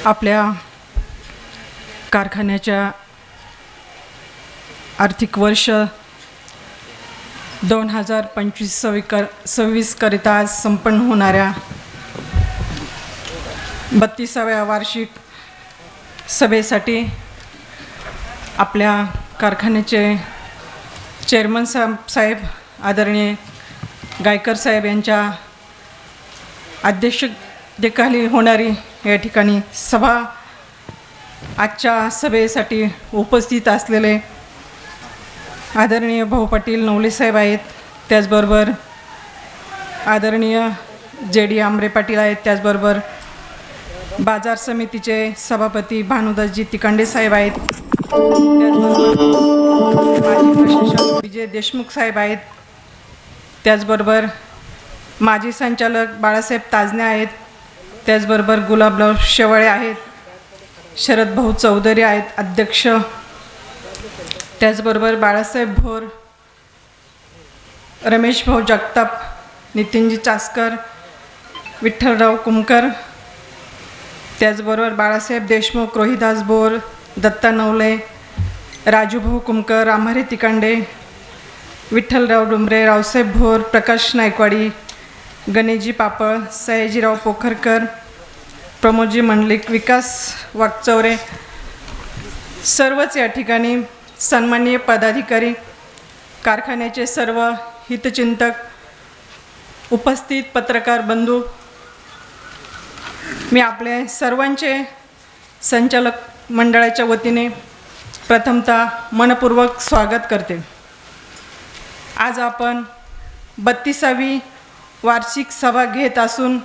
आपल्या कारखान्याच्या आर्थिक वर्ष 2025-26 करिता आज संपन्न होणाऱ्या 32व्या वार्षिक सभेसाठी आपल्या कारखान्याचे चेअरमन साहेब आदरणीय गायकर साहेब यांच्या अध्यक्षतेखाली होणारी या ठिकाणी सभा आजच्या सभेसाठी उपस्थित असलेले आदरणीय भाऊ पाटील नवले साहेब आहेत, त्याचबरोबर आदरणीय JD आमरे पाटील आहेत, त्याचबरोबर बाजार समितीचे सभापती भानुदासजी तिकांडे साहेब आहेत, त्याचबरोबर माजी प्रशासक विजय देशमुख साहेब आहेत, त्याचबरोबर माजी संचालक बाळासाहेब ताजने आहेत, त्याचबरोबर गुलाबराव शेवाळे आहेत, शरद भाऊ चौधरी आहेत अध्यक्ष, त्याचबरोबर बाळासाहेब भोर, रमेश भाऊ जगताप, नितीनजी चासकर, विठ्ठलराव कुमकर, त्याचबरोबर बाळासाहेब देशमुख, रोहिदास बोर, दत्ता नवले, राजूभाऊ कुमकर, आम्हारे तिकांडे, विठ्ठलराव डुंबरे, रावसाहेब भोर, प्रकाश नायकवाडी, गणेशजी पापळ, सयाजीराव पोखरकर, प्रमोदजी मंडलिक, विकास वागचौरे, सर्वच या ठिकाणी सन्माननीय पदाधिकारी, कारखान्याचे सर्व हितचिंतक, उपस्थित पत्रकार बंधू, मी आपले सर्वांचे संचालक मंडळाच्या वतीने प्रथमतः मनपूर्वक स्वागत करते। आज आपण 32वी वार्षिक सभा घेत असून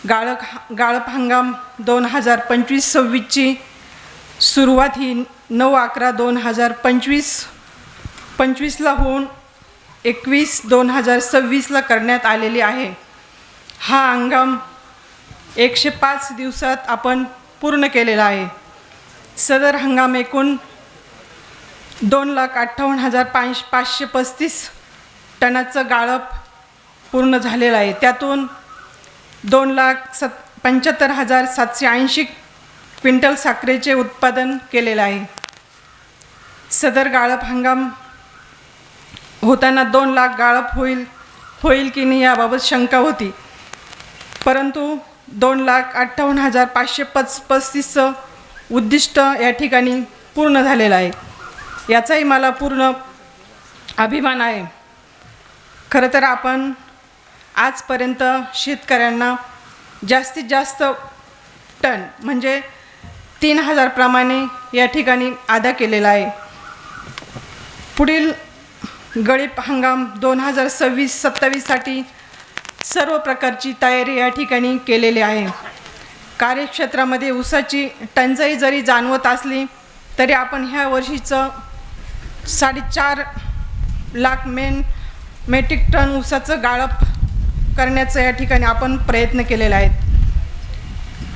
गाळप हंगाम 2025-26ची सुरुवात ही 9/11/2025 होऊन 21/2026 करण्यात आलेली आहे। हा हंगाम 105 दिवसात आपण पूर्ण केलेला आहे। सदर हंगाम एकूण 2,58,535 टनाचं गाळप पूर्ण झालेलं आहे। त्यातून 2,75,780 क्विंटल साखरेचे उत्पादन केलेलं आहे। सदर गाळप हंगाम होताना 2 लाख गाळप होईल की नाही याबाबत शंका होती, परंतु 2,58,535 उद्दिष्ट या ठिकाणी पूर्ण झालेलं आहे। याचाही मला पूर्ण अभिमान आहे। खरं तर आपण आजपर्यंत शेतकऱ्यांना जास्तीत जास्त टन म्हणजे 3,000 प्रमाणे या ठिकाणी अदा केलेला आहे। पुढील गळीत हंगाम 2026-27साठी सर्व प्रकारची तयारी या ठिकाणी केलेली आहे। कार्यक्षेत्रामध्ये ऊसाची टंचाई जरी जाणवत असली तरी आपण ह्या वर्षीचं 4.5 लाख मेट्रिक टन ऊसाचं गाळप करण्याचं या ठिकाणी आपण प्रयत्न केलेला आहे।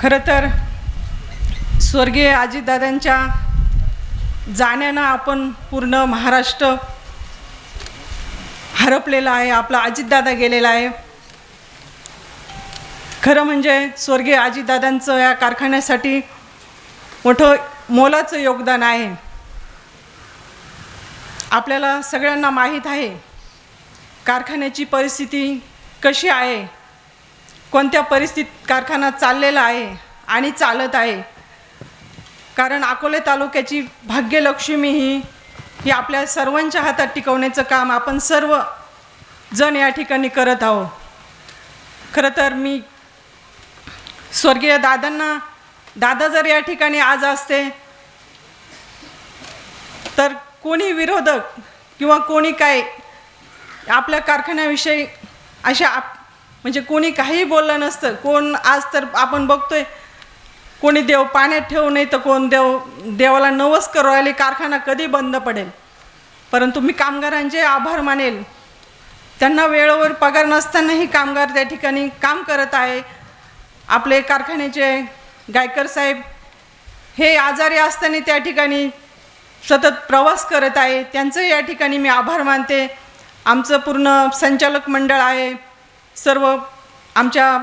खरं तर स्वर्गीय अजितदादांच्या जाण्यानं आपण पूर्ण महाराष्ट्र हरपलेला आहे। आपला अजितदादा गेलेला आहे। खरं म्हणजे स्वर्गीय अजितदादांचं या कारखान्यासाठी मोठं मोलाचं योगदान आहे। आपल्याला सगळ्यांना माहीत आहे कारखान्याची परिस्थिती कशी आहे, कोणत्या परिस्थितीत कारखाना चाललेला आहे आणि चालत आहे। कारण अकोले तालुक्याची भाग्यलक्ष्मी ही आपल्या सर्वांच्या हातात टिकवण्याचं काम आपण सर्व जण या ठिकाणी करत आहोत। खरं तर मी स्वर्गीय दादा जर या ठिकाणी आज असते तर कोणी विरोधक किंवा कोणी काय आपल्या कारखान्याविषयी म्हणजे कोणी काही बोललं नसतं। कोण आज तर आपण बघतोय कोणी देव पाण्यात ठेवू नाही तर कोण देवाला नवस करू राहिले कारखाना कधी बंद पडेल। परंतु मी कामगारांचे आभार मानेल, त्यांना वेळेवर पगार नसतानाही कामगार त्या ठिकाणी काम करत आहे। आपले कारखान्याचे गायकर साहेब हे आजारी असताना त्या ठिकाणी सतत प्रवास करत आहे, त्यांचं या ठिकाणी मी आभार मानते। आमचं पूर्ण संचालक मंडळ आहे, सर्व आमच्या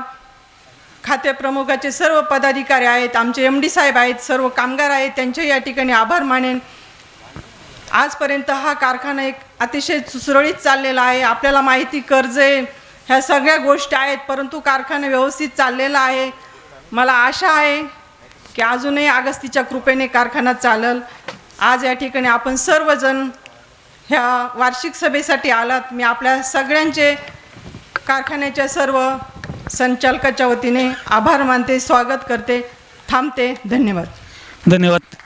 खातेप्रमुखाचे सर्व पदाधिकारी आहेत, आमचे MD साहेब आहेत, सर्व कामगार आहेत, त्यांचे या ठिकाणी आभार मानेन. आजपर्यंत हा कारखाना एक अतिशय सुरळीत चाललेला आहे. आपल्याला माहिती, कर्जे ह्या सगळ्या गोष्टी आहेत, परंतु कारखाना व्यवस्थित चाललेला आहे. मला आशा आहे की अजूनही अगस्तीच्या कृपेने कारखाना चालल. आज या ठिकाणी आपण सर्वजण ह्या वार्षिक सभेसाठी आलात. मी आपल्या सगळ्यांचे कारखान्याच्या सर्व संचालकाच्या वतीने आभार मानते, स्वागत करते, थांबते. धन्यवाद. धन्यवाद.